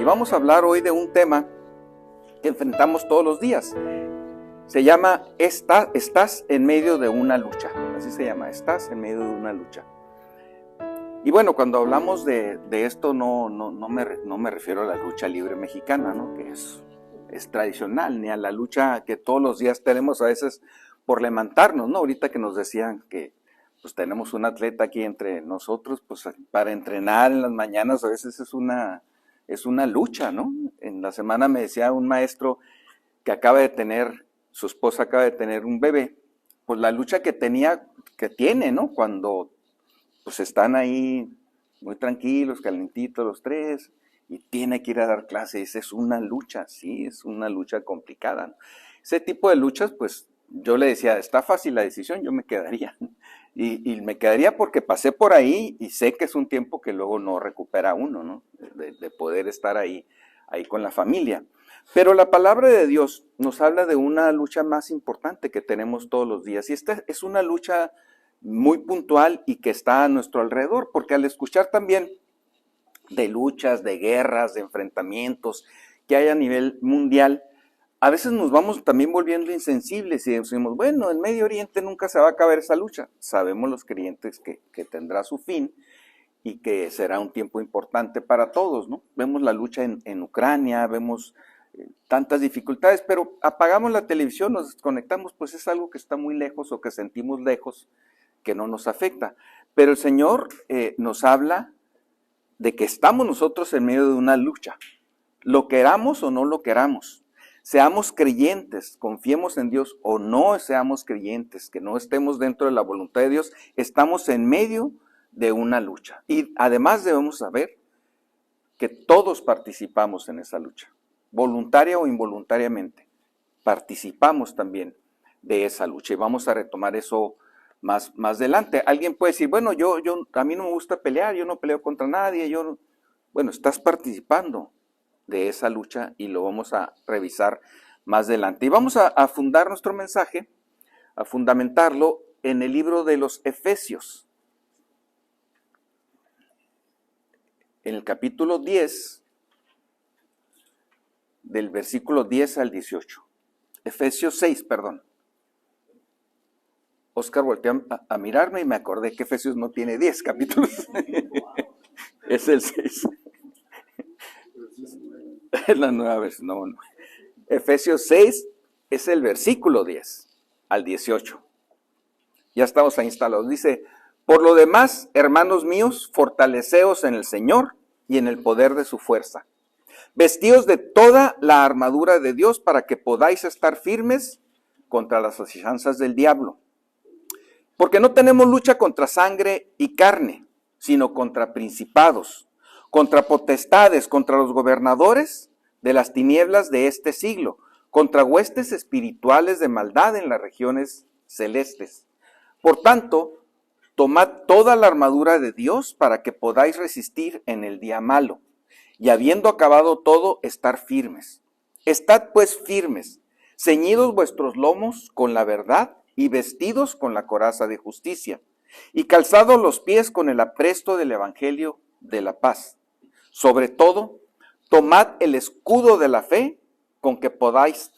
Y vamos a hablar hoy de un tema que enfrentamos todos los días. Se llama Estás en medio de una lucha. Así se llama, estás en medio de una lucha. Y bueno, cuando hablamos de esto no me refiero a la lucha libre mexicana, ¿no? Que es tradicional, ni a la lucha que todos los días tenemos a veces por levantarnos, ¿no? Ahorita que nos decían que pues tenemos un atleta aquí entre nosotros, pues para entrenar en las mañanas a veces es una lucha, ¿no? En la semana me decía un maestro que su esposa acaba de tener un bebé, pues la lucha que tiene, ¿no? Cuando pues están ahí muy tranquilos, calentitos los tres, y tiene que ir a dar clases, es una lucha, sí, es una lucha complicada, ¿no? Ese tipo de luchas, pues yo le decía, está fácil la decisión, yo me quedaría. Y me quedaría porque pasé por ahí y sé que es un tiempo que luego no recupera uno, ¿no? De poder estar ahí con la familia. Pero la palabra de Dios nos habla de una lucha más importante que tenemos todos los días. Y esta es una lucha muy puntual y que está a nuestro alrededor, porque al escuchar también de luchas, de guerras, de enfrentamientos que hay a nivel mundial, a veces nos vamos también volviendo insensibles y decimos, bueno, en Medio Oriente nunca se va a acabar esa lucha. Sabemos los creyentes que tendrá su fin y que será un tiempo importante para todos, ¿no? Vemos la lucha en Ucrania, vemos tantas dificultades, pero apagamos la televisión, nos desconectamos, pues es algo que está muy lejos o que sentimos lejos, que no nos afecta. Pero el Señor nos habla de que estamos nosotros en medio de una lucha, lo queramos o no lo queramos. Seamos creyentes, confiemos en Dios o no seamos creyentes, que no estemos dentro de la voluntad de Dios, estamos en medio de una lucha. Y además debemos saber que todos participamos en esa lucha, voluntaria o involuntariamente. Participamos también de esa lucha y vamos a retomar eso más adelante. Alguien puede decir, bueno, a mí no me gusta pelear, yo no peleo contra nadie, bueno, estás participando de esa lucha y lo vamos a revisar más adelante. Y vamos a fundar nuestro mensaje, a fundamentarlo en el libro de los Efesios. En el capítulo 10, del versículo 10 al 18. Efesios 6, perdón. Oscar volteó a mirarme y me acordé que Efesios no tiene 10 capítulos. Es el 6. Es la nueva versión. No. Efesios 6 es el versículo 10 al 18. Ya estamos ahí instalados. Dice, por lo demás, hermanos míos, fortaleceos en el Señor y en el poder de su fuerza. Vestíos de toda la armadura de Dios para que podáis estar firmes contra las asechanzas del diablo. Porque no tenemos lucha contra sangre y carne, sino contra principados, contra potestades, contra los gobernadores de las tinieblas de este siglo, contra huestes espirituales de maldad en las regiones celestes. Por tanto, tomad toda la armadura de Dios para que podáis resistir en el día malo, y habiendo acabado todo, estar firmes. Estad pues firmes, ceñidos vuestros lomos con la verdad y vestidos con la coraza de justicia, y calzados los pies con el apresto del evangelio de la paz. Sobre todo, tomad el escudo de la fe con que podáis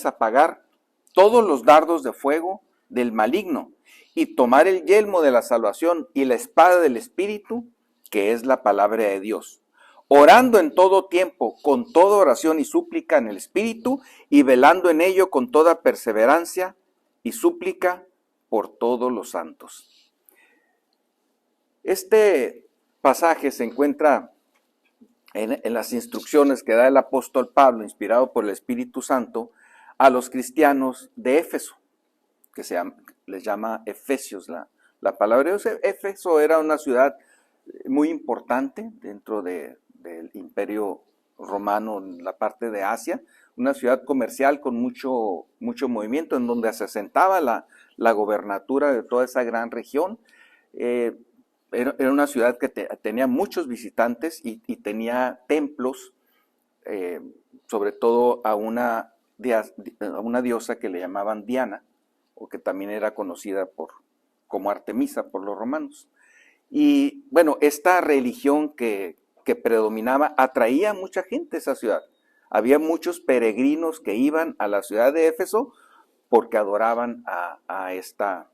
apagar todos los dardos de fuego del maligno, y tomar el yelmo de la salvación y la espada del Espíritu, que es la palabra de Dios, orando en todo tiempo, con toda oración y súplica en el Espíritu, y velando en ello con toda perseverancia y súplica por todos los santos. Este pasaje se encuentra en las instrucciones que da el apóstol Pablo, inspirado por el Espíritu Santo, a los cristianos de Éfeso, que les llama Efesios. La palabra de Éfeso era una ciudad muy importante dentro del Imperio Romano en la parte de Asia, una ciudad comercial con mucho movimiento, en donde se asentaba la gobernatura de toda esa gran región. Era una ciudad que tenía muchos visitantes y tenía templos, sobre todo a una diosa que le llamaban Diana, o que también era conocida como Artemisa por los romanos. Y bueno, esta religión que que predominaba atraía a mucha gente a esa ciudad. Había muchos peregrinos que iban a la ciudad de Éfeso porque adoraban a esta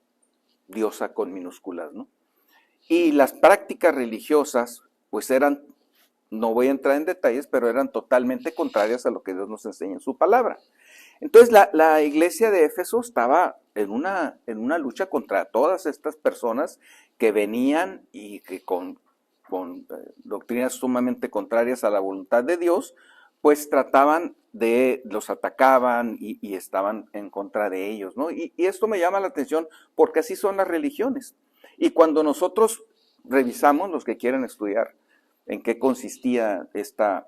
diosa con minúsculas, ¿no? Y las prácticas religiosas, pues eran, no voy a entrar en detalles, pero eran totalmente contrarias a lo que Dios nos enseña en su palabra. Entonces la iglesia de Éfeso estaba en una lucha contra todas estas personas que venían y que con doctrinas sumamente contrarias a la voluntad de Dios, pues los atacaban y estaban en contra de ellos, ¿no? Y esto me llama la atención porque así son las religiones. Y cuando nosotros revisamos, los que quieren estudiar en qué consistía esta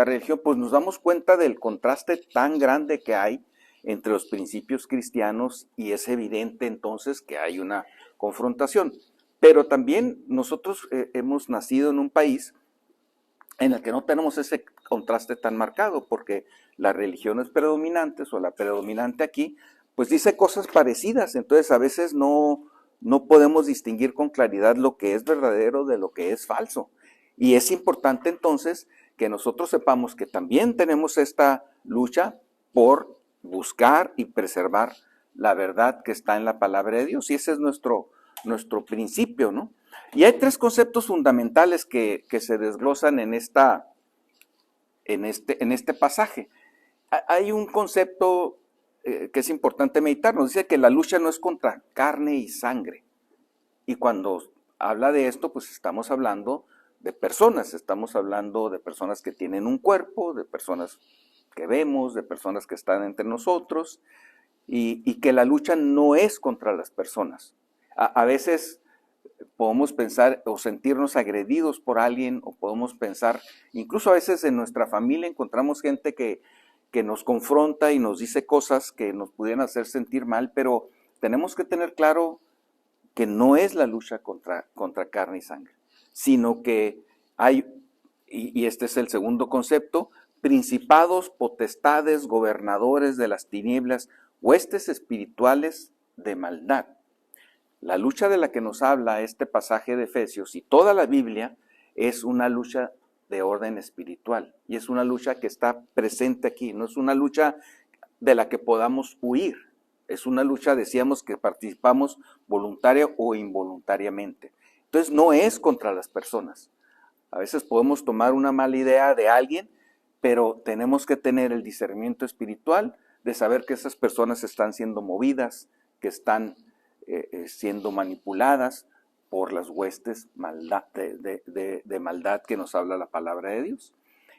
religión, pues nos damos cuenta del contraste tan grande que hay entre los principios cristianos y es evidente entonces que hay una confrontación. Pero también nosotros hemos nacido en un país en el que no tenemos ese contraste tan marcado, porque las religiones predominantes o la predominante aquí, pues dice cosas parecidas, entonces a veces no podemos distinguir con claridad lo que es verdadero de lo que es falso. Y es importante entonces que nosotros sepamos que también tenemos esta lucha por buscar y preservar la verdad que está en la palabra de Dios, y ese es nuestro principio, ¿no? Y hay tres conceptos fundamentales que se desglosan en este pasaje. Hay un concepto que es importante meditar, nos dice que la lucha no es contra carne y sangre. Y cuando habla de esto, pues estamos hablando de personas que tienen un cuerpo, de personas que vemos, de personas que están entre nosotros, y que la lucha no es contra las personas. A veces podemos pensar o sentirnos agredidos por alguien, o podemos pensar, incluso a veces en nuestra familia encontramos gente que nos confronta y nos dice cosas que nos pudieran hacer sentir mal, pero tenemos que tener claro que no es la lucha contra carne y sangre, sino que hay, y este es el segundo concepto, principados, potestades, gobernadores de las tinieblas, huestes espirituales de maldad. La lucha de la que nos habla este pasaje de Efesios y toda la Biblia es una lucha de orden espiritual, y es una lucha que está presente aquí, no es una lucha de la que podamos huir, es una lucha, decíamos, que participamos voluntaria o involuntariamente. Entonces no es contra las personas. A veces podemos tomar una mala idea de alguien, pero tenemos que tener el discernimiento espiritual de saber que esas personas están siendo movidas, que están siendo manipuladas por las huestes de maldad que nos habla la palabra de Dios.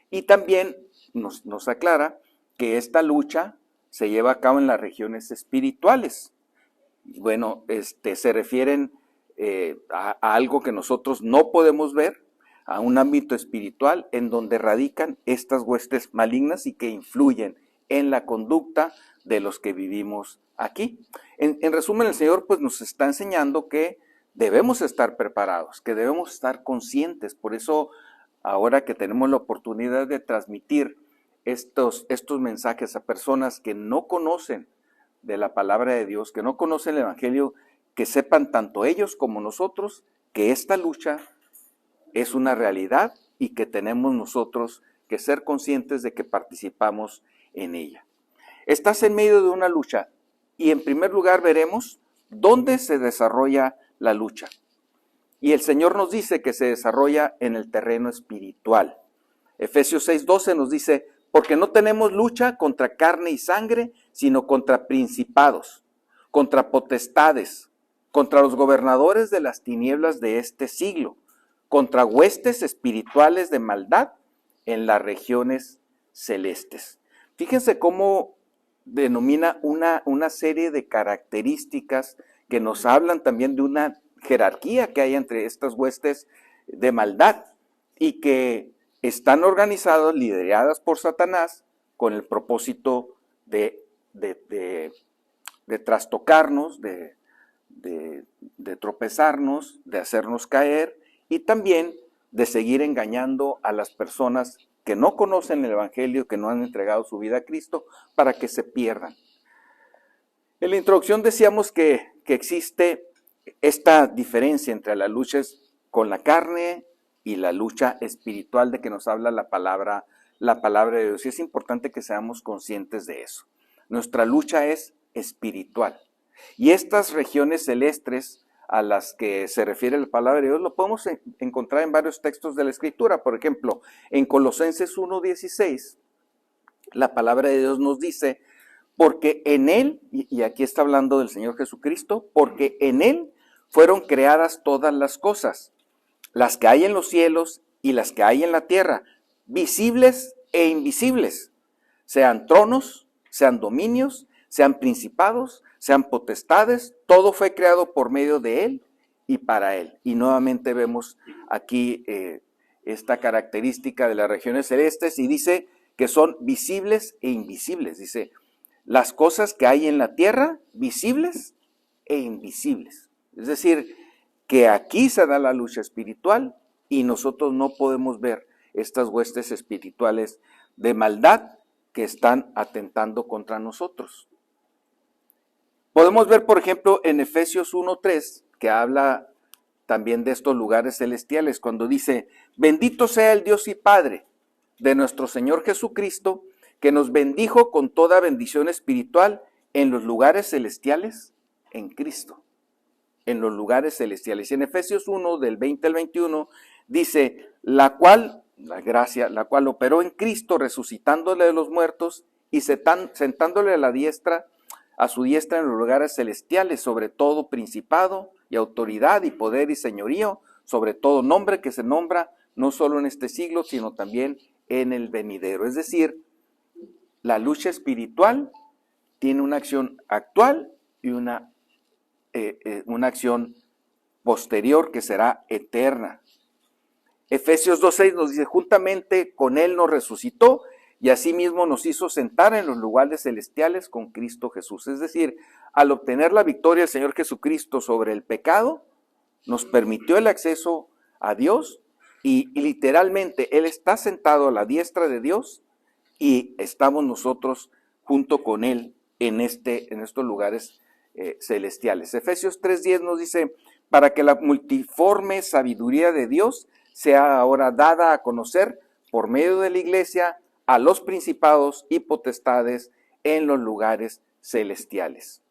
Y también nos aclara que esta lucha se lleva a cabo en las regiones espirituales. Bueno, se refieren a algo que nosotros no podemos ver, a un ámbito espiritual en donde radican estas huestes malignas y que influyen en la conducta de los que vivimos aquí. En resumen, el Señor pues nos está enseñando que debemos estar preparados, que debemos estar conscientes. Por eso, ahora que tenemos la oportunidad de transmitir estos mensajes a personas que no conocen de la palabra de Dios, que no conocen el Evangelio, que sepan tanto ellos como nosotros que esta lucha es una realidad y que tenemos nosotros que ser conscientes de que participamos en ella. Estás en medio de una lucha y en primer lugar veremos dónde se desarrolla la lucha. Y el Señor nos dice que se desarrolla en el terreno espiritual. Efesios 6:12 nos dice, porque no tenemos lucha contra carne y sangre, sino contra principados, contra potestades, contra los gobernadores de las tinieblas de este siglo, contra huestes espirituales de maldad en las regiones celestes. Fíjense cómo denomina una serie de características que nos hablan también de una jerarquía que hay entre estas huestes de maldad y que están organizadas, lideradas por Satanás con el propósito de trastocarnos, de tropezarnos, de hacernos caer y también de seguir engañando a las personas que no conocen el Evangelio, que no han entregado su vida a Cristo, para que se pierdan. En la introducción decíamos que existe esta diferencia entre las luchas con la carne y la lucha espiritual de que nos habla la palabra de Dios. Y es importante que seamos conscientes de eso. Nuestra lucha es espiritual. Y estas regiones celestes a las que se refiere la palabra de Dios lo podemos encontrar en varios textos de la Escritura. Por ejemplo, en Colosenses 1:16, la palabra de Dios nos dice, porque en Él, y aquí está hablando del Señor Jesucristo, porque en Él fueron creadas todas las cosas, las que hay en los cielos y las que hay en la tierra, visibles e invisibles, sean tronos, sean dominios, sean principados, sean potestades, todo fue creado por medio de Él y para Él. Y nuevamente vemos aquí esta característica de las regiones celestes y dice que son visibles e invisibles. Dice, las cosas que hay en la tierra, visibles e invisibles. Es decir, que aquí se da la lucha espiritual y nosotros no podemos ver estas huestes espirituales de maldad que están atentando contra nosotros. Podemos ver, por ejemplo, en Efesios 1:3, que habla también de estos lugares celestiales, cuando dice, bendito sea el Dios y Padre de nuestro Señor Jesucristo, que nos bendijo con toda bendición espiritual en los lugares celestiales en Cristo. En los lugares celestiales. Y en Efesios 1, del 20 al 21, dice, la cual operó en Cristo, resucitándole de los muertos y sentándole a su diestra en los lugares celestiales, sobre todo principado y autoridad y poder y señorío, sobre todo nombre que se nombra, no solo en este siglo, sino también en el venidero. Es decir, la lucha espiritual tiene una acción actual y una acción posterior que será eterna. Efesios 2:6 nos dice, juntamente con Él nos resucitó y asimismo nos hizo sentar en los lugares celestiales con Cristo Jesús. Es decir, al obtener la victoria del Señor Jesucristo sobre el pecado, nos permitió el acceso a Dios y literalmente Él está sentado a la diestra de Dios y estamos nosotros junto con Él en estos lugares celestiales. Efesios 3:10 nos dice, para que la multiforme sabiduría de Dios sea ahora dada a conocer por medio de la iglesia a los principados y potestades en los lugares celestiales.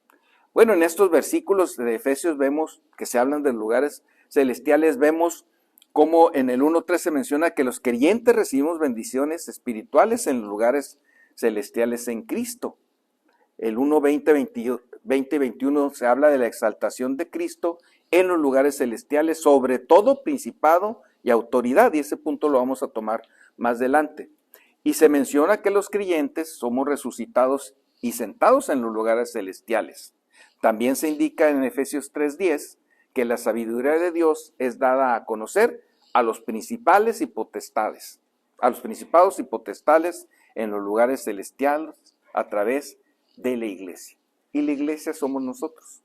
Bueno, en estos versículos de Efesios vemos que se hablan de lugares celestiales, vemos como en el 1:3 se menciona que los creyentes recibimos bendiciones espirituales en los lugares celestiales en Cristo. El 1:20 y 21 se habla de la exaltación de Cristo en los lugares celestiales, sobre todo principado y autoridad, y ese punto lo vamos a tomar más adelante. Y se menciona que los creyentes somos resucitados y sentados en los lugares celestiales. También se indica en Efesios 3:10 que la sabiduría de Dios es dada a conocer a los principales y potestades, a los principados y potestades en los lugares celestiales a través de la iglesia. Y la iglesia somos nosotros.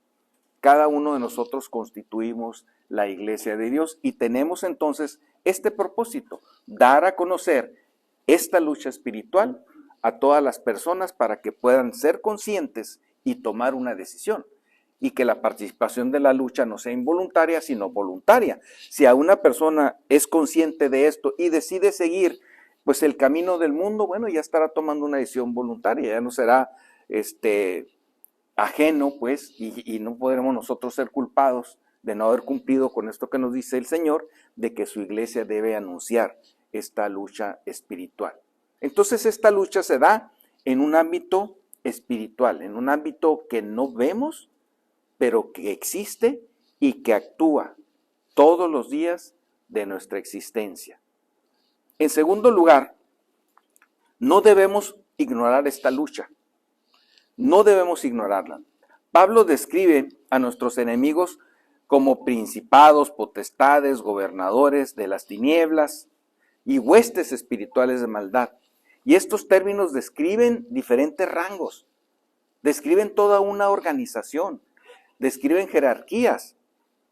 Cada uno de nosotros constituimos la iglesia de Dios y tenemos entonces este propósito, dar a conocer esta lucha espiritual a todas las personas para que puedan ser conscientes y tomar una decisión. Y que la participación de la lucha no sea involuntaria, sino voluntaria. Si a una persona es consciente de esto y decide seguir pues el camino del mundo, bueno, ya estará tomando una decisión voluntaria, ya no será ajeno, pues, y no podremos nosotros ser culpados de no haber cumplido con esto que nos dice el Señor, de que su iglesia debe anunciar esta lucha espiritual. Entonces esta lucha se da en un ámbito espiritual, en un ámbito que no vemos, pero que existe y que actúa todos los días de nuestra existencia. En segundo lugar, no debemos ignorar esta lucha. No debemos ignorarla. Pablo describe a nuestros enemigos como principados, potestades, gobernadores de las tinieblas y huestes espirituales de maldad. Y estos términos describen diferentes rangos, describen toda una organización, describen jerarquías.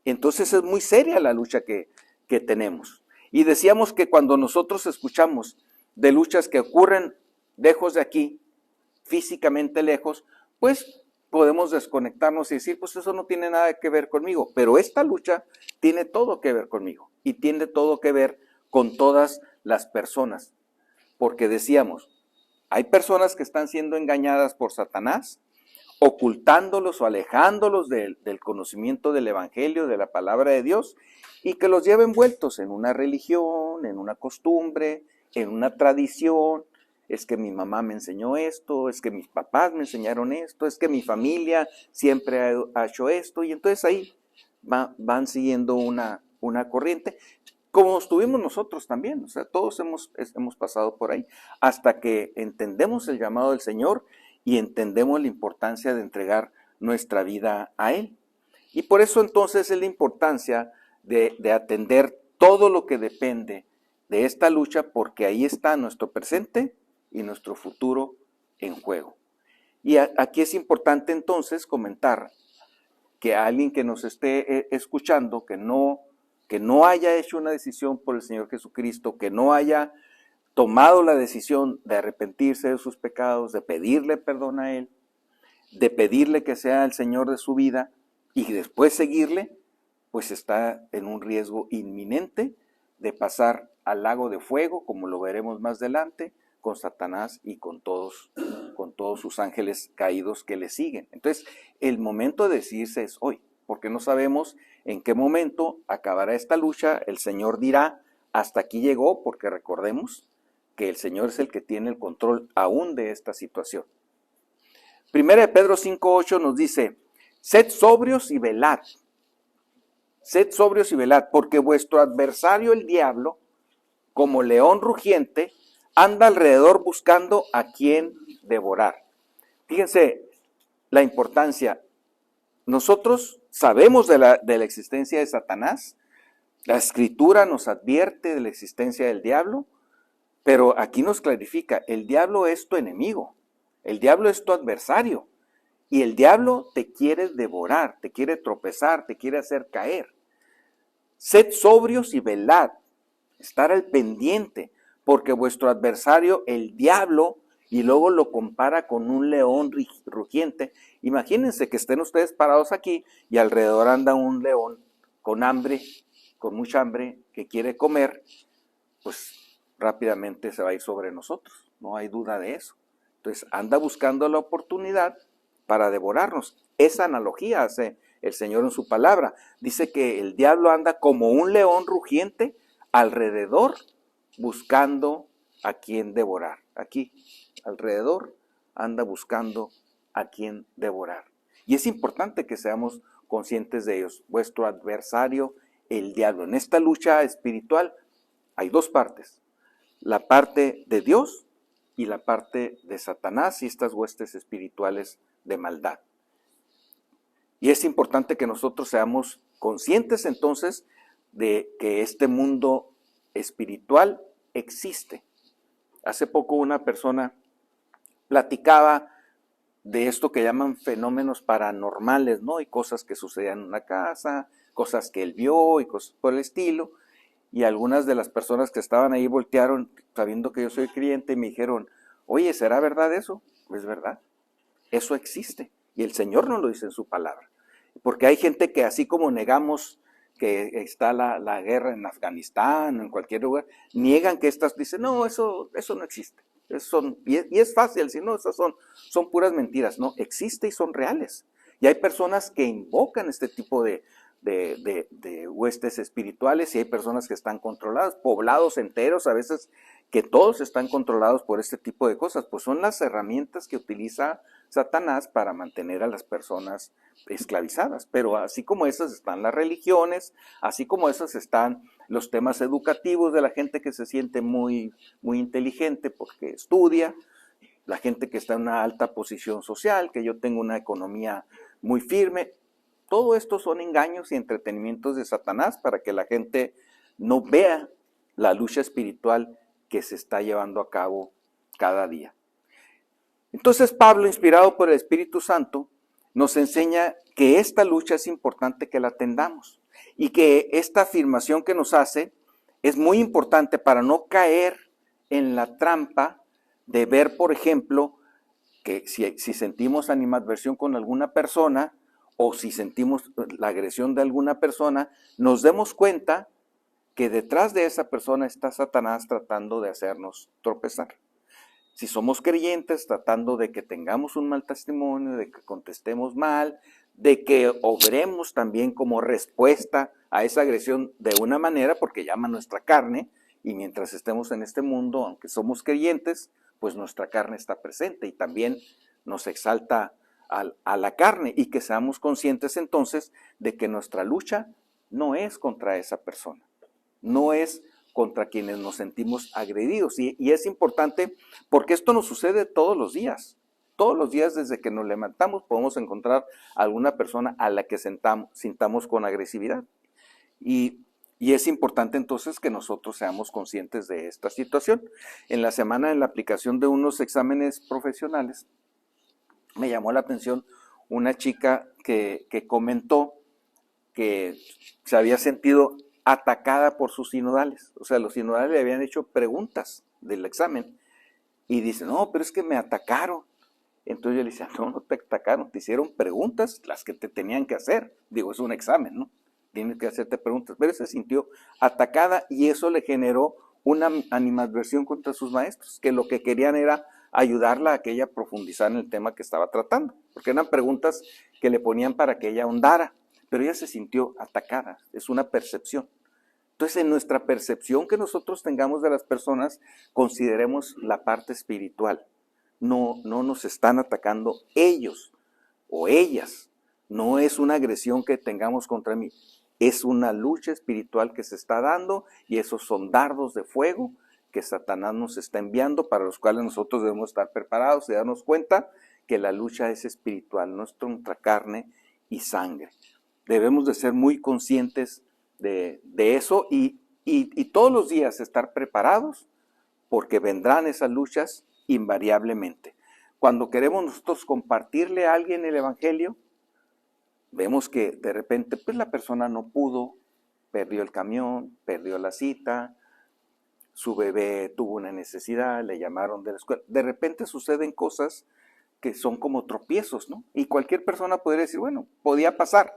Entonces es muy seria la lucha que tenemos. Y decíamos que cuando nosotros escuchamos de luchas que ocurren lejos de aquí, físicamente lejos, pues podemos desconectarnos y decir, pues eso no tiene nada que ver conmigo. Pero esta lucha tiene todo que ver conmigo y tiene todo que ver con todas las personas. Porque decíamos, hay personas que están siendo engañadas por Satanás, ocultándolos o alejándolos del conocimiento del Evangelio, de la palabra de Dios, y que los lleva envueltos en una religión, en una costumbre, en una tradición. Es que mi mamá me enseñó esto, es que mis papás me enseñaron esto, es que mi familia siempre ha hecho esto, y entonces ahí van siguiendo una corriente, como estuvimos nosotros también. O sea, todos hemos pasado por ahí, hasta que entendemos el llamado del Señor y entendemos la importancia de entregar nuestra vida a Él. Y por eso entonces es la importancia de atender todo lo que depende de esta lucha, porque ahí está nuestro presente y nuestro futuro en juego. Y aquí es importante entonces comentar que alguien que nos esté escuchando, que no haya hecho una decisión por el Señor Jesucristo, que no haya tomado la decisión de arrepentirse de sus pecados, de pedirle perdón a Él, de pedirle que sea el Señor de su vida y después seguirle, pues está en un riesgo inminente de pasar al lago de fuego, como lo veremos más adelante, con Satanás y con todos sus ángeles caídos que le siguen. Entonces, el momento de decidirse es hoy, porque no sabemos en qué momento acabará esta lucha. El Señor dirá, hasta aquí llegó, porque recordemos que el Señor es el que tiene el control aún de esta situación. Primera de Pedro 5:8 nos dice, sed sobrios y velad. Sed sobrios y velad, porque vuestro adversario el diablo, como león rugiente, anda alrededor buscando a quien devorar. Fíjense la importancia. Nosotros sabemos de la existencia de Satanás. La Escritura nos advierte de la existencia del diablo, pero aquí nos clarifica, el diablo es tu enemigo, el diablo es tu adversario, y el diablo te quiere devorar, te quiere tropezar, te quiere hacer caer. Sed sobrios y velad, estar al pendiente, porque vuestro adversario, el diablo, y luego lo compara con un león rugiente. Imagínense que estén ustedes parados aquí y alrededor anda un león con hambre, con mucha hambre, que quiere comer, pues rápidamente se va a ir sobre nosotros, no hay duda de eso. Entonces anda buscando la oportunidad para devorarnos. Esa analogía hace el Señor en su palabra. Dice que el diablo anda como un león rugiente alrededor buscando a quien devorar. Aquí, alrededor, anda buscando a quien devorar. Y es importante que seamos conscientes de ellos. Vuestro adversario, el diablo. En esta lucha espiritual hay dos partes. La parte de Dios y la parte de Satanás y estas huestes espirituales de maldad. Y es importante que nosotros seamos conscientes entonces de que este mundo espiritual existe. Hace poco una persona platicaba de esto que llaman fenómenos paranormales, ¿no? Y cosas que sucedían en una casa, cosas que él vio y cosas por el estilo. Y algunas de las personas que estaban ahí voltearon, sabiendo que yo soy creyente, y me dijeron, oye, ¿será verdad eso? Pues es verdad, eso existe. Y el Señor nos lo dice en su palabra. Porque hay gente que así como negamos que está la guerra en Afganistán o en cualquier lugar, niegan que estas, dicen, no, eso no existe. Y es fácil, si no, esas son puras mentiras. No, existe y son reales. Y hay personas que invocan este tipo de huestes espirituales, y hay personas que están controladas, poblados enteros a veces, que todos están controlados por este tipo de cosas. Pues son las herramientas que utiliza Satanás para mantener a las personas esclavizadas. Pero así como esas están las religiones, así como esas están los temas educativos de la gente que se siente muy, muy inteligente porque estudia, la gente que está en una alta posición social, que yo tengo una economía muy firme. Todo esto son engaños y entretenimientos de Satanás para que la gente no vea la lucha espiritual que se está llevando a cabo cada día. Entonces Pablo, inspirado por el Espíritu Santo, nos enseña que esta lucha es importante que la atendamos y que esta afirmación que nos hace es muy importante para no caer en la trampa de ver, por ejemplo, que si sentimos animadversión con alguna persona o si sentimos la agresión de alguna persona, nos demos cuenta que detrás de esa persona está Satanás tratando de hacernos tropezar. Si somos creyentes, tratando de que tengamos un mal testimonio, de que contestemos mal, de que obremos también como respuesta a esa agresión de una manera, porque llama nuestra carne, y mientras estemos en este mundo, aunque somos creyentes, pues nuestra carne está presente y también nos exalta a la carne, y que seamos conscientes entonces de que nuestra lucha no es contra esa persona, no es contra quienes nos sentimos agredidos. Y es importante porque esto nos sucede todos los días. Todos los días desde que nos levantamos podemos encontrar alguna persona a la que sintamos con agresividad. Y es importante entonces que nosotros seamos conscientes de esta situación. En la semana, en la aplicación de unos exámenes profesionales, me llamó la atención una chica que comentó que se había sentido atacada por sus sinodales. O sea, los sinodales le habían hecho preguntas del examen y dice, no, pero es que me atacaron. Entonces yo le decía, no te atacaron, te hicieron preguntas, las que te tenían que hacer. Digo, es un examen, ¿no? Tienes que hacerte preguntas. Pero se sintió atacada y eso le generó una animadversión contra sus maestros, que lo que querían era ayudarla a que ella profundizara en el tema que estaba tratando, porque eran preguntas que le ponían para que ella ahondara, pero ella se sintió atacada, es una percepción. Entonces, en nuestra percepción que nosotros tengamos de las personas, consideremos la parte espiritual. No nos están atacando ellos o ellas. No es una agresión que tengamos contra mí. Es una lucha espiritual que se está dando y esos son dardos de fuego que Satanás nos está enviando, para los cuales nosotros debemos estar preparados y darnos cuenta que la lucha es espiritual, no es contra carne y sangre. Debemos de ser muy conscientes de eso y todos los días estar preparados, porque vendrán esas luchas invariablemente. Cuando queremos nosotros compartirle a alguien el evangelio, vemos que de repente pues la persona no pudo, perdió el camión, perdió la cita, su bebé tuvo una necesidad, le llamaron de la escuela. De repente suceden cosas que son como tropiezos, ¿no? Y cualquier persona podría decir, bueno, podía pasar,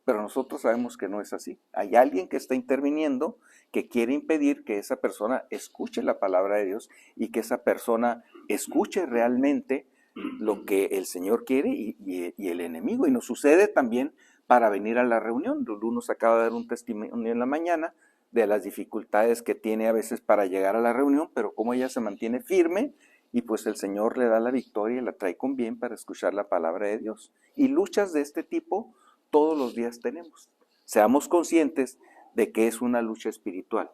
pero nosotros sabemos que no es así. Hay alguien que está interviniendo, que quiere impedir que esa persona escuche la palabra de Dios y que esa persona escuche realmente lo que el Señor quiere y el enemigo. Y nos sucede también para venir a la reunión. Lulú nos acaba de dar un testimonio en la mañana de las dificultades que tiene a veces para llegar a la reunión, pero cómo ella se mantiene firme y pues el Señor le da la victoria y la trae con bien para escuchar la palabra de Dios. Y luchas de este tipo todos los días tenemos. Seamos conscientes de que es una lucha espiritual.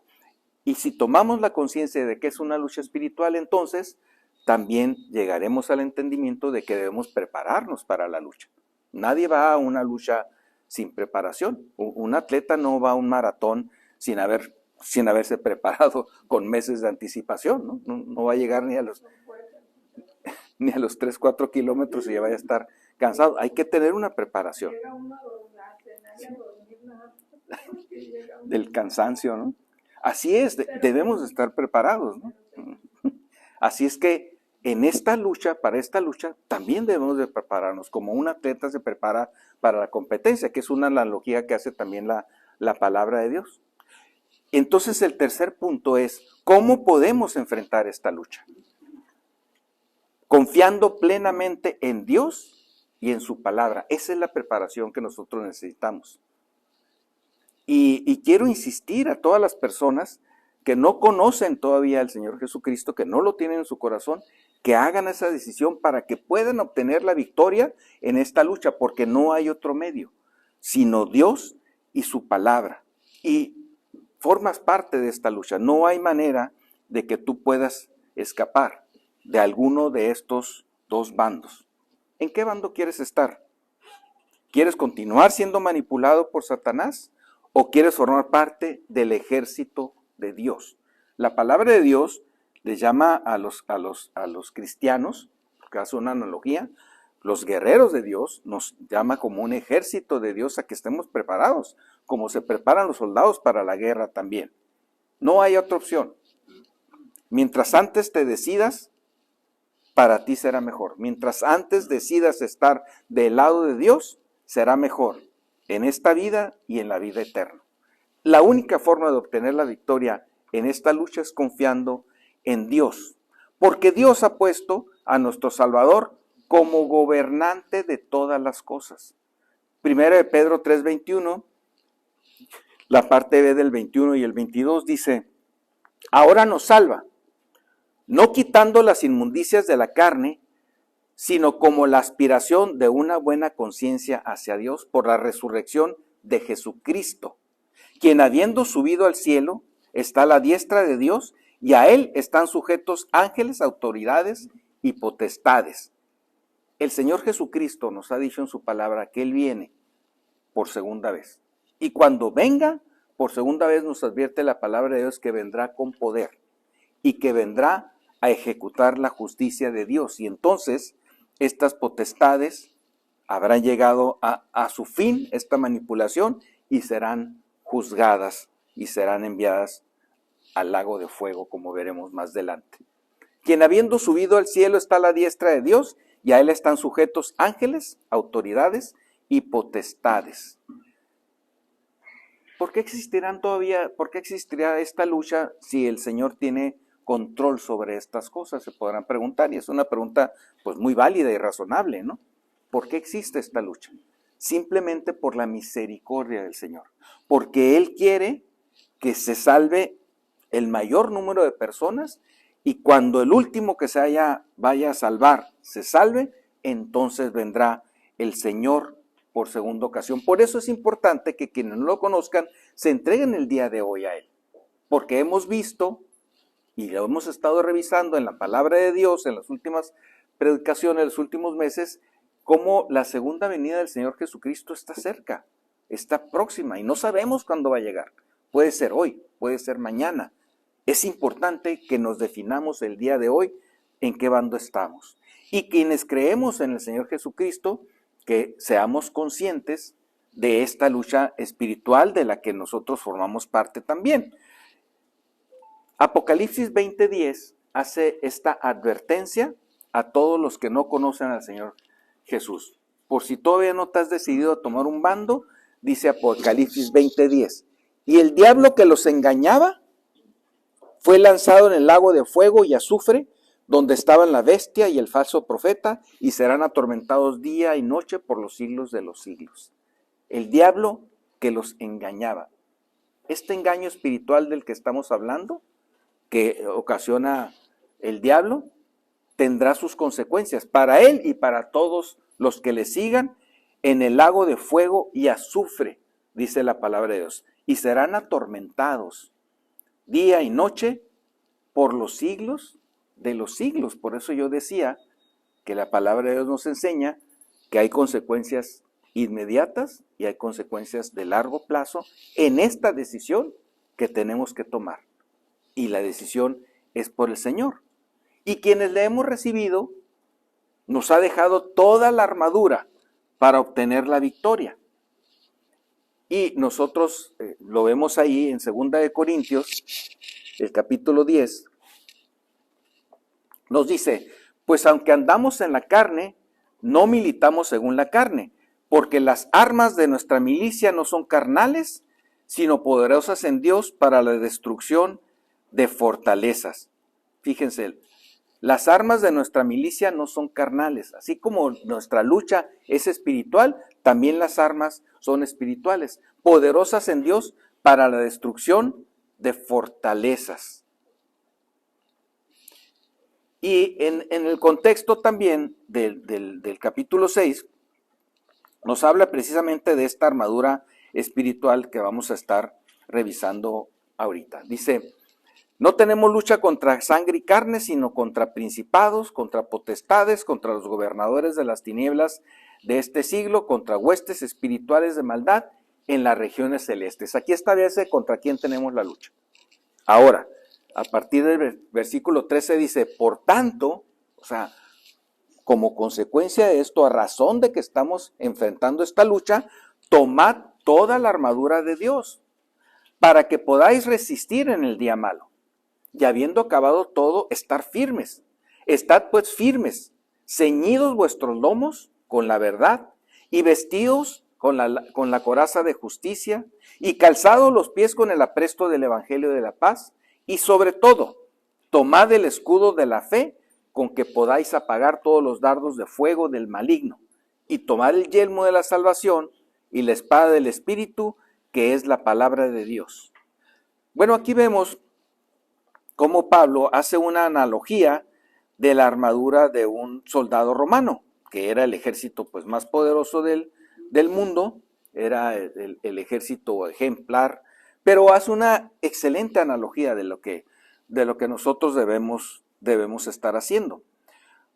Y si tomamos la conciencia de que es una lucha espiritual, entonces también llegaremos al entendimiento de que debemos prepararnos para la lucha. Nadie va a una lucha sin preparación. Un atleta no va a un maratón sin haberse preparado con meses de anticipación, ¿no? No va a llegar ni a los 3, 4 kilómetros y ya vaya a estar cansado. Hay que tener una preparación. Del cansancio, ¿no? Así es, debemos estar preparados, ¿no? Así es que en esta lucha, para esta lucha, también debemos de prepararnos, como un atleta se prepara para la competencia, que es una analogía que hace también la palabra de Dios. Entonces el tercer punto es, ¿cómo podemos enfrentar esta lucha? Confiando plenamente en Dios y en su palabra. Esa es la preparación que nosotros necesitamos. Y quiero insistir a todas las personas que no conocen todavía al Señor Jesucristo, que no lo tienen en su corazón, que hagan esa decisión para que puedan obtener la victoria en esta lucha, porque no hay otro medio, sino Dios y su palabra. Y formas parte de esta lucha. No hay manera de que tú puedas escapar de alguno de estos dos bandos. ¿En qué bando quieres estar? ¿Quieres continuar siendo manipulado por Satanás o quieres formar parte del ejército de Dios? La palabra de Dios les llama a los cristianos, porque hace una analogía, los guerreros de Dios, nos llama como un ejército de Dios a que estemos preparados, como se preparan los soldados para la guerra también. No hay otra opción. Mientras antes te decidas, para ti será mejor. Mientras antes decidas estar del lado de Dios, será mejor en esta vida y en la vida eterna. La única forma de obtener la victoria en esta lucha es confiando en Dios, porque Dios ha puesto a nuestro Salvador como gobernante de todas las cosas. Primera de Pedro 3:21, la parte B del 21 y el 22 dice, ahora nos salva, no quitando las inmundicias de la carne, sino como la aspiración de una buena conciencia hacia Dios por la resurrección de Jesucristo, quien habiendo subido al cielo, está a la diestra de Dios, y a él están sujetos ángeles, autoridades y potestades. El Señor Jesucristo nos ha dicho en su palabra que Él viene por segunda vez. Y cuando venga, por segunda vez nos advierte la palabra de Dios que vendrá con poder y que vendrá a ejecutar la justicia de Dios. Y entonces estas potestades habrán llegado a su fin, esta manipulación, y serán juzgadas y serán enviadas al lago de fuego, como veremos más adelante. Quien habiendo subido al cielo está a la diestra de Dios, y a él están sujetos ángeles, autoridades y potestades. ¿Por qué existirá esta lucha si el Señor tiene control sobre estas cosas? Se podrán preguntar, y es una pregunta pues muy válida y razonable, ¿no? ¿Por qué existe esta lucha? Simplemente por la misericordia del Señor, porque Él quiere que se salve el mayor número de personas, y cuando el último que vaya a salvar se salve, entonces vendrá el Señor por segunda ocasión. Por eso es importante que quienes no lo conozcan se entreguen el día de hoy a Él, porque hemos visto y lo hemos estado revisando en la palabra de Dios en las últimas predicaciones, los últimos meses, cómo la segunda venida del Señor Jesucristo está cerca, está próxima, y no sabemos cuándo va a llegar. Puede ser hoy, puede ser mañana. Es importante que nos definamos el día de hoy en qué bando estamos. Y quienes creemos en el Señor Jesucristo, que seamos conscientes de esta lucha espiritual de la que nosotros formamos parte también. Apocalipsis 20:10 hace esta advertencia a todos los que no conocen al Señor Jesús. Por si todavía no te has decidido a tomar un bando, dice Apocalipsis 20:10, y el diablo que los engañaba fue lanzado en el lago de fuego y azufre, donde estaban la bestia y el falso profeta, y serán atormentados día y noche por los siglos de los siglos. El diablo que los engañaba. Este engaño espiritual del que estamos hablando, que ocasiona el diablo, tendrá sus consecuencias para él y para todos los que le sigan en el lago de fuego y azufre, dice la palabra de Dios, y serán atormentados día y noche por los siglos de los siglos. Por eso yo decía que la palabra de Dios nos enseña que hay consecuencias inmediatas y hay consecuencias de largo plazo en esta decisión que tenemos que tomar. Y la decisión es por el Señor. Y quienes le hemos recibido, nos ha dejado toda la armadura para obtener la victoria. Y nosotros lo vemos ahí en 2 de Corintios, el capítulo 10, nos dice, pues aunque andamos en la carne, no militamos según la carne, porque las armas de nuestra milicia no son carnales, sino poderosas en Dios para la destrucción de fortalezas. Fíjense, las armas de nuestra milicia no son carnales. Así como nuestra lucha es espiritual, también las armas son espirituales, poderosas en Dios para la destrucción de fortalezas. Y en el contexto también del capítulo 6, nos habla precisamente de esta armadura espiritual que vamos a estar revisando ahorita. Dice, no tenemos lucha contra sangre y carne, sino contra principados, contra potestades, contra los gobernadores de las tinieblas de este siglo, contra huestes espirituales de maldad en las regiones celestes. Aquí establece contra quién tenemos la lucha. Ahora, a partir del versículo 13 dice, por tanto, o sea, como consecuencia de esto, a razón de que estamos enfrentando esta lucha, tomad toda la armadura de Dios, para que podáis resistir en el día malo. Y habiendo acabado todo, estar firmes. Estad pues firmes, ceñidos vuestros lomos con la verdad, y vestidos con la coraza de justicia, y calzados los pies con el apresto del evangelio de la paz, y sobre todo, tomad el escudo de la fe, con que podáis apagar todos los dardos de fuego del maligno, y tomad el yelmo de la salvación y la espada del Espíritu, que es la palabra de Dios. Bueno, aquí vemos cómo Pablo hace una analogía de la armadura de un soldado romano, que era el ejército pues más poderoso del mundo, era el ejército ejemplar, pero hace una excelente analogía de lo que nosotros debemos estar haciendo.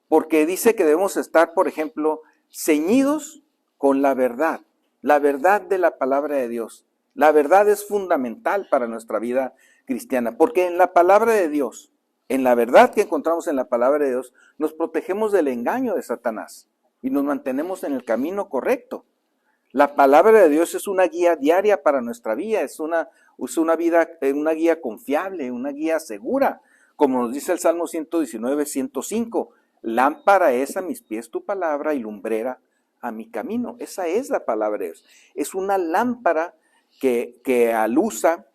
Porque dice que debemos estar, por ejemplo, ceñidos con la verdad de la palabra de Dios. La verdad es fundamental para nuestra vida cristiana, porque en la palabra de Dios, en la verdad que encontramos en la palabra de Dios, nos protegemos del engaño de Satanás y nos mantenemos en el camino correcto. La palabra de Dios es una guía diaria para nuestra vida, es una guía confiable, una guía segura, como nos dice el Salmo 119, 105, lámpara es a mis pies tu palabra y lumbrera a mi camino. Esa es la palabra de Dios. Es una lámpara que aluza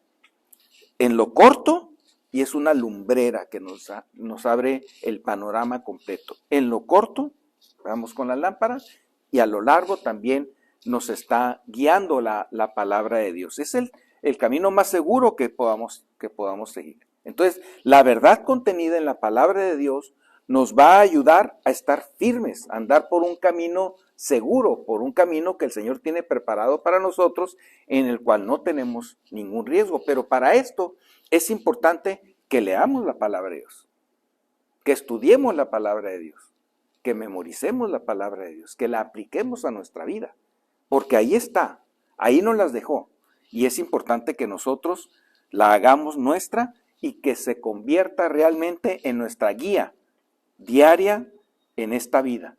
en lo corto y es una lumbrera que nos abre el panorama completo. En lo corto, vamos con la lámpara, y a lo largo también nos está guiando la palabra de Dios. Es el camino más seguro que podamos seguir. Entonces, la verdad contenida en la palabra de Dios nos va a ayudar a estar firmes, a andar por un camino seguro, por un camino que el Señor tiene preparado para nosotros, en el cual no tenemos ningún riesgo. Pero para esto es importante que leamos la palabra de Dios, que estudiemos la palabra de Dios, que memoricemos la palabra de Dios, que la apliquemos a nuestra vida, porque ahí está, ahí nos las dejó, y es importante que nosotros la hagamos nuestra y que se convierta realmente en nuestra guía diaria en esta vida.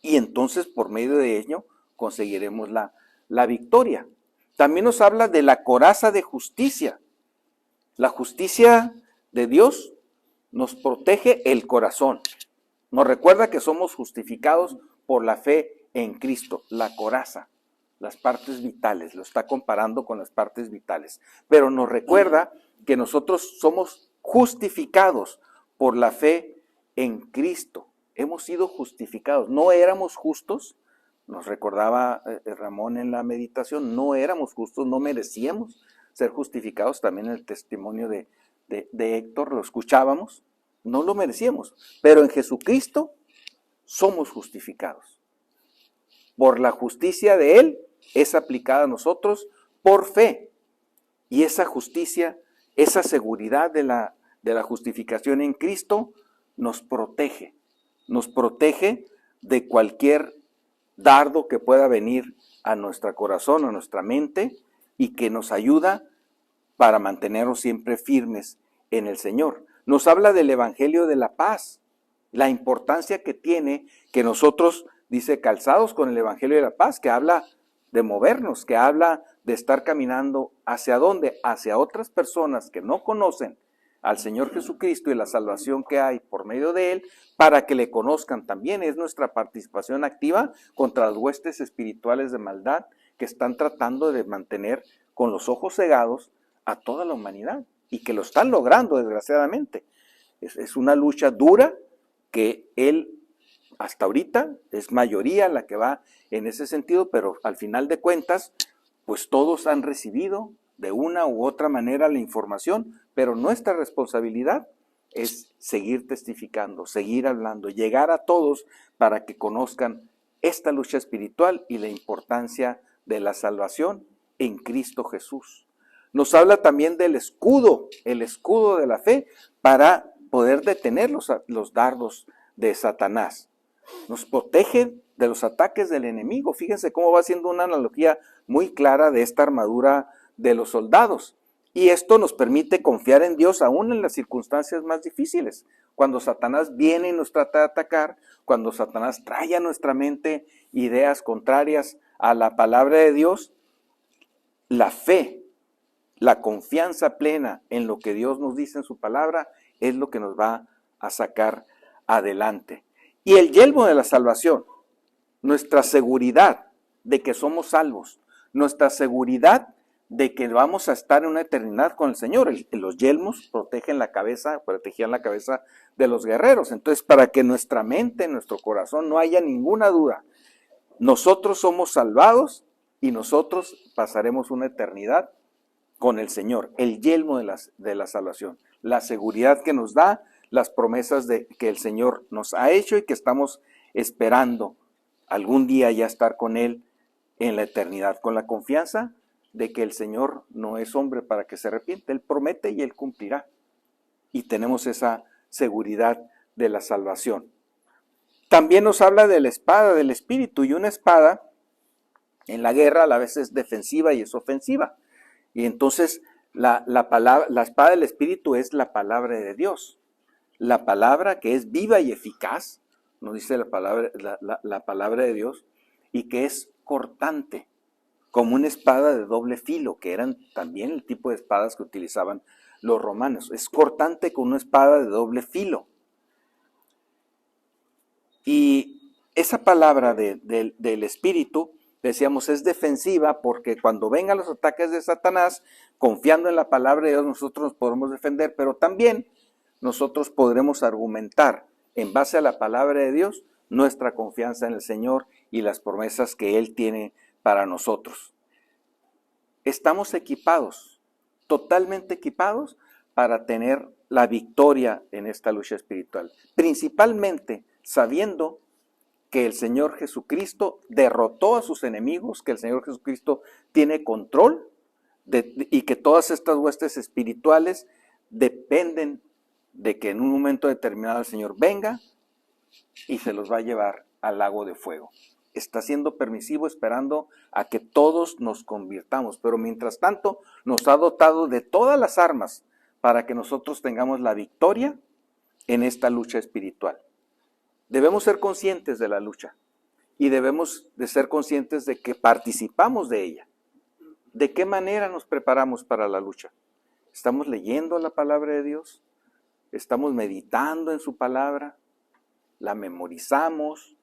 Y entonces por medio de ello conseguiremos la victoria. También nos habla de la coraza de justicia. La justicia de Dios nos protege el corazón. Nos recuerda que somos justificados por la fe en Cristo. La coraza, las partes vitales, lo está comparando con las partes vitales. Pero nos recuerda que nosotros somos justificados por la fe en Cristo. Hemos sido justificados. No éramos justos, nos recordaba Ramón en la meditación, no éramos justos, no merecíamos ser justificados. También el testimonio de Héctor lo escuchábamos, no lo merecíamos, pero en Jesucristo somos justificados. Por la justicia de Él es aplicada a nosotros por fe. Y esa justicia, esa seguridad de la justificación en Cristo nos protege de cualquier dardo que pueda venir a nuestro corazón, a nuestra mente, y que nos ayuda para mantenernos siempre firmes en el Señor. Nos habla del Evangelio de la paz, la importancia que tiene que nosotros, dice, calzados con el Evangelio de la paz, que habla de movernos, que habla de estar caminando hacia dónde, hacia otras personas que no conocen al Señor Jesucristo y la salvación que hay por medio de Él, para que le conozcan también. Es nuestra participación activa contra las huestes espirituales de maldad que están tratando de mantener con los ojos cegados a toda la humanidad, y que lo están logrando, desgraciadamente. Es una lucha dura que Él, hasta ahorita, es mayoría la que va en ese sentido, pero al final de cuentas, pues todos han recibido de una u otra manera la información, pero nuestra responsabilidad es seguir testificando, seguir hablando, llegar a todos para que conozcan esta lucha espiritual y la importancia de la salvación en Cristo Jesús. Nos habla también del escudo, el escudo de la fe, para poder detener los dardos de Satanás. Nos protege de los ataques del enemigo. Fíjense cómo va haciendo una analogía muy clara de esta armadura de los soldados. Y esto nos permite confiar en Dios aún en las circunstancias más difíciles. Cuando Satanás viene y nos trata de atacar, cuando Satanás trae a nuestra mente ideas contrarias a la palabra de Dios, la fe, la confianza plena en lo que Dios nos dice en su palabra es lo que nos va a sacar adelante. Y el yelmo de la salvación, nuestra seguridad de que somos salvos, nuestra seguridad de que vamos a estar en una eternidad con el Señor. Los yelmos protegían la cabeza de los guerreros. Entonces, para que nuestra mente, nuestro corazón no haya ninguna duda, nosotros somos salvados y nosotros pasaremos una eternidad con el Señor. El yelmo de la salvación, la seguridad que nos da, las promesas que el Señor nos ha hecho y que estamos esperando algún día ya estar con Él en la eternidad, con la confianza de que el Señor no es hombre para que se arrepiente. Él promete y Él cumplirá. Y tenemos esa seguridad de la salvación. También nos habla de la espada del Espíritu, y una espada en la guerra a la vez es defensiva y es ofensiva. Y entonces la espada del Espíritu es la palabra de Dios. La palabra que es viva y eficaz, nos dice la palabra de Dios, y que es cortante, como una espada de doble filo, que eran también el tipo de espadas que utilizaban los romanos. Es cortante con una espada de doble filo. Y esa palabra del Espíritu, decíamos, es defensiva porque cuando vengan los ataques de Satanás, confiando en la palabra de Dios, nosotros nos podremos defender, pero también nosotros podremos argumentar en base a la palabra de Dios nuestra confianza en el Señor y las promesas que Él tiene para nosotros. Estamos equipados, totalmente equipados para tener la victoria en esta lucha espiritual, principalmente sabiendo que el Señor Jesucristo derrotó a sus enemigos, que el Señor Jesucristo tiene control y que todas estas huestes espirituales dependen de que en un momento determinado el Señor venga y se los va a llevar al lago de fuego. Está siendo permisivo, esperando a que todos nos convirtamos, pero mientras tanto nos ha dotado de todas las armas para que nosotros tengamos la victoria en esta lucha espiritual. Debemos ser conscientes de la lucha y debemos de ser conscientes de que participamos de ella. ¿De qué manera nos preparamos para la lucha? ¿Estamos leyendo la palabra de Dios? ¿Estamos meditando en su palabra? ¿La memorizamos?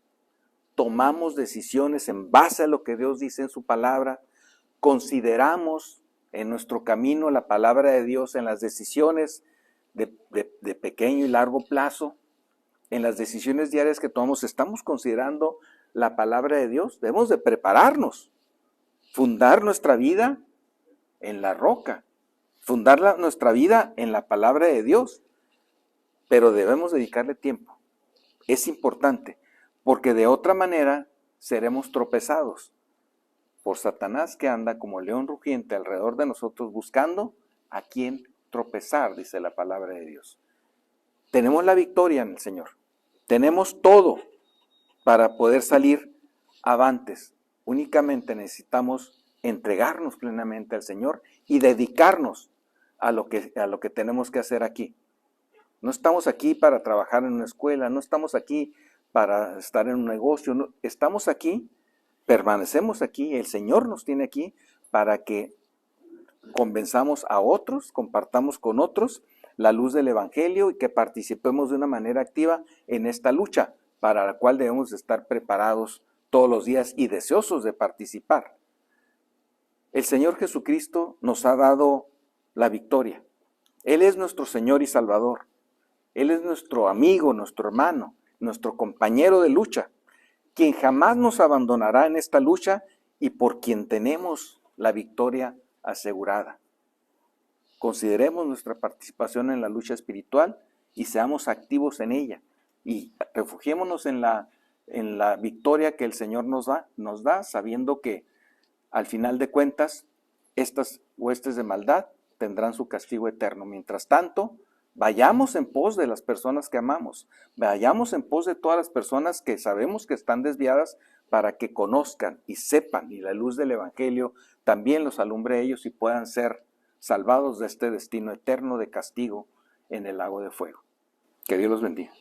¿Tomamos decisiones en base a lo que Dios dice en su palabra? ¿Consideramos en nuestro camino la palabra de Dios en las decisiones de pequeño y largo plazo? En las decisiones diarias que tomamos, ¿estamos considerando la palabra de Dios? Debemos de prepararnos, fundar nuestra vida en la roca, fundar nuestra vida en la palabra de Dios, pero debemos dedicarle tiempo. Es importante, porque de otra manera seremos tropezados por Satanás, que anda como león rugiente alrededor de nosotros buscando a quien tropezar, dice la palabra de Dios. Tenemos la victoria en el Señor. Tenemos todo para poder salir avantes. Únicamente necesitamos entregarnos plenamente al Señor y dedicarnos a lo que tenemos que hacer aquí. No estamos aquí para trabajar en una escuela, no estamos aquí para estar en un negocio, no, estamos aquí, permanecemos aquí, el Señor nos tiene aquí para que convenzamos a otros, compartamos con otros la luz del Evangelio y que participemos de una manera activa en esta lucha, para la cual debemos estar preparados todos los días y deseosos de participar. El Señor Jesucristo nos ha dado la victoria. Él es nuestro Señor y Salvador. Él es nuestro amigo, nuestro hermano, nuestro compañero de lucha, quien jamás nos abandonará en esta lucha y por quien tenemos la victoria asegurada. Consideremos nuestra participación en la lucha espiritual y seamos activos en ella. Y refugiémonos en la victoria que el Señor nos da, sabiendo que al final de cuentas estas huestes de maldad tendrán su castigo eterno. Mientras tanto, vayamos en pos de las personas que amamos, vayamos en pos de todas las personas que sabemos que están desviadas, para que conozcan y sepan, y la luz del Evangelio también los alumbre a ellos y puedan ser salvados de este destino eterno de castigo en el lago de fuego. Que Dios los bendiga.